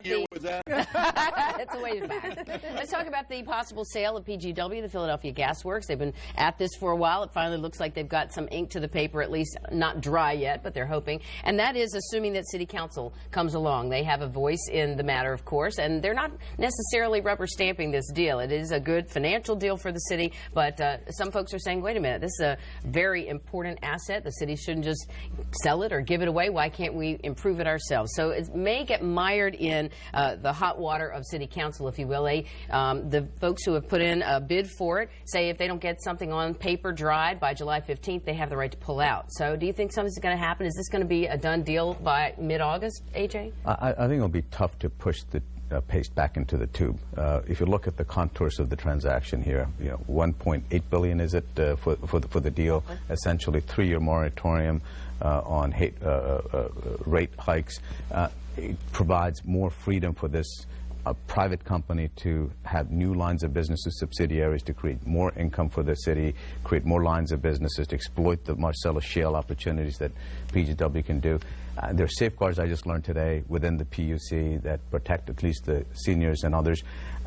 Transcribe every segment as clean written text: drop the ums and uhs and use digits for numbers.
year was that? It's a ways back. Let's talk about the possible sale of PGW, the Philadelphia Gas Works. They've been at this for a while. It finally looks like they've got some ink to the paper, at least not dry yet, but they're hoping. And that is assuming that City Council comes along. They have a voice in the matter, of course, and they're not necessarily rubber stamping this deal. It is a good financial deal for the city, but some folks are saying, wait a minute, this is a very important asset. The city shouldn't just sell it or give it away. Why can't we improve it ourselves? So it may get mired in the hot water of City Council, if you will. The folks who have put in a bid for it say if they don't get something on paper dried by July 15th, they have the right to pull out. So do you think something's going to happen? Is this going to be a done deal by mid-August, AJ? I think it'll be tough to push the paste back into the tube. If you look at the contours of the transaction here, you know, $1.8 billion is it for the deal? Essentially, 3-year moratorium on rate hikes. It provides more freedom for this private company to have new lines of businesses, subsidiaries, to create more income for the city, create more lines of businesses, to exploit the Marcellus Shale opportunities that PGW can do. There are safeguards I just learned today within the PUC that protect at least the seniors and others.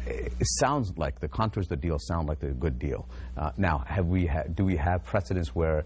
It sounds like the contours of the deal sound like a good deal. Now, do we have precedents where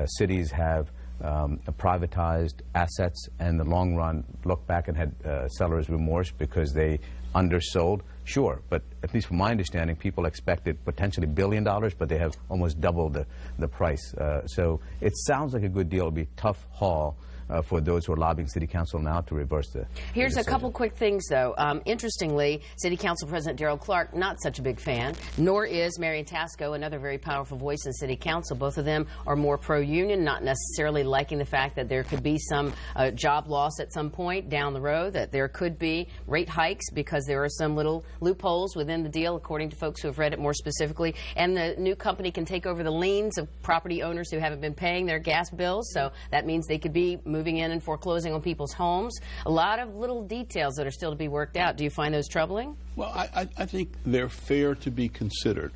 cities have privatized assets and in the long run look back and had seller's remorse because they undersold? Sure, but at least from my understanding, people expected potentially $1 billion, but they have almost doubled the price. So it sounds like a good deal. It'll be a tough haul for those who are lobbying City Council now to reverse the Here's decision. A couple quick things, though. Interestingly, City Council President Darrell Clark, not such a big fan, nor is Marion Tasco, another very powerful voice in City Council. Both of them are more pro-union, not necessarily liking the fact that there could be some job loss at some point down the road, that there could be rate hikes because there are some little loopholes within the deal, according to folks who have read it more specifically. And the new company can take over the liens of property owners who haven't been paying their gas bills, so that means they could be moving in and foreclosing on people's homes. A lot of little details that are still to be worked out. Do you find those troubling? Well, I think they're fair to be considered.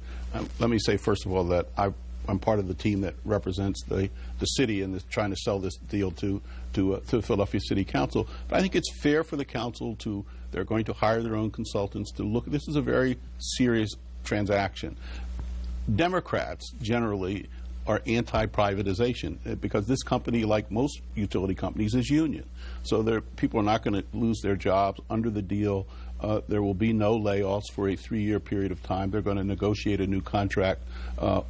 Let me say, first of all, that I'm part of the team that represents the city and is trying to sell this deal to Philadelphia City Council. But I think it's fair for the council to, they're going to hire their own consultants to look. This is a very serious transaction. Democrats generally are anti-privatization because this company, like most utility companies, is union. So people are not going to lose their jobs under the deal. There will be no layoffs for a 3-year period of time. They're going to negotiate a new contract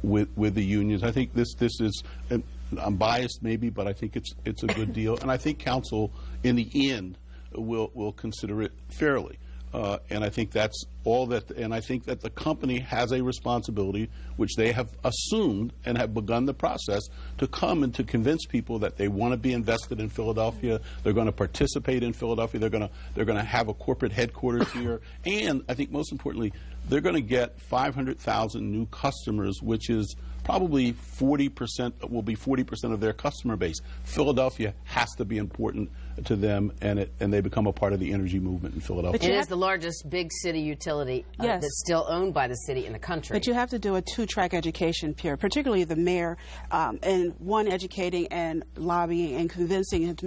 with the unions. I think this is, I'm biased maybe, but I think it's a good deal. And I think council, in the end, will consider it fairly. And I think that's all that, and I think that the company has a responsibility, which they have assumed and have begun the process, to come and to convince people that they want to be invested in Philadelphia. They're going to participate in Philadelphia. They're going to have a corporate headquarters here, and I think most importantly, they're going to get 500,000 new customers, which is probably 40%, will be 40% of their customer base. Philadelphia has to be important to them, and they become a part of the energy movement in Philadelphia. It is the largest big city utility that's still owned by the city in the country. But you have to do a 2-track education, Pierre, particularly the mayor, and one, educating and lobbying and convincing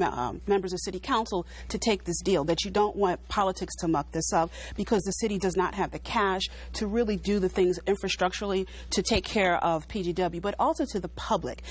members of City Council to take this deal, that you don't want politics to muck this up because the city does not have the cash to really do the things infrastructurally to take care of PGW, but also to the public.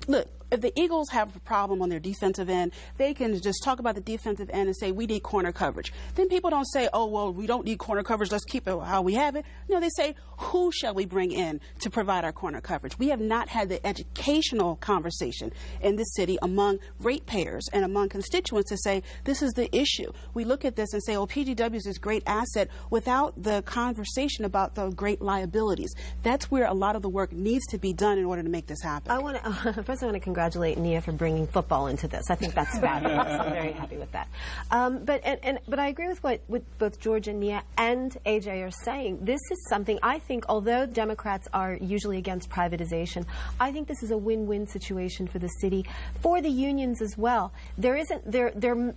Look, if the Eagles have a problem on their defensive end, they can just talk about the defensive end and say, we need corner coverage. Then people don't say, oh, well, we don't need corner coverage, let's keep it how we have it. No, they say, who shall we bring in to provide our corner coverage? We have not had the educational conversation in this city among ratepayers and among constituents to say, this is the issue. We look at this and say, oh, PGW is this great asset without the conversation about the great liabilities. That's where a lot of the work needs to be done in order to make this happen. First I want to congratulate Nia for bringing football into this. I think that's fabulous. I'm very happy with that. But I agree with what both George and Nia and AJ are saying. This is something I think, although Democrats are usually against privatization, I think this is a win-win situation for the city, for the unions as well. The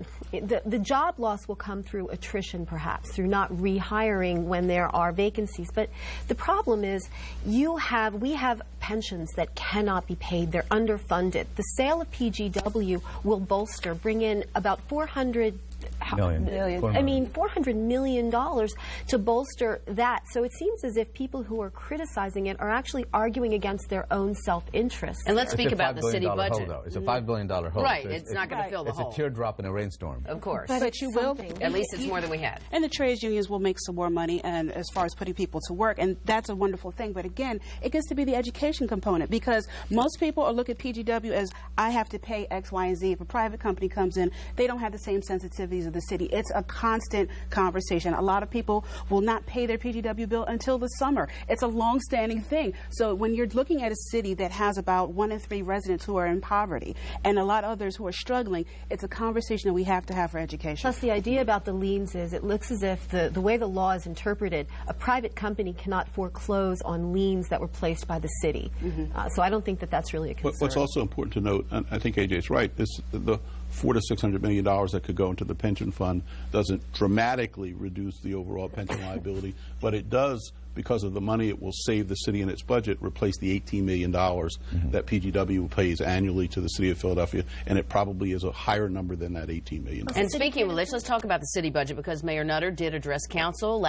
job loss will come through attrition, perhaps, through not rehiring when there are vacancies. But the problem is we have pensions that cannot be paid. They're underfunded. The sale of PGW will bring in about 400 Million. I mean, $400 million to bolster that. So it seems as if people who are criticizing it are actually arguing against their own self-interest. And let's speak about the city Hole, budget. though. It's a $5 billion hole. Right, So it's not going to fill the it's hole. a teardrop in a rainstorm. Of course. But you will. At least it's more than we had. And the trades unions will make some more money, and as far as putting people to work, and that's a wonderful thing. But again, it gets to be the education component, because most people are look at PGW as, I have to pay X, Y, and Z. If a private company comes in, they don't have the same sensitivities of the city. It's a constant conversation. A lot of people will not pay their PGW bill until the summer. It's a long-standing thing. So when you're looking at a city that has about 1 in 3 residents who are in poverty and a lot of others who are struggling, it's a conversation that we have to have for education. Plus, the idea about the liens is it looks as if the way the law is interpreted, a private company cannot foreclose on liens that were placed by the city. So I don't think that that's really a concern. What's also important to note, and I think AJ's right, is the $400 to $600 million that could go into the pension fund doesn't dramatically reduce the overall pension liability, but it does, because of the money it will save the city in its budget, replace the $18 million that PGW pays annually to the city of Philadelphia, and it probably is a higher number than that $18 million. And speaking of which, let's talk about the city budget, because Mayor Nutter did address council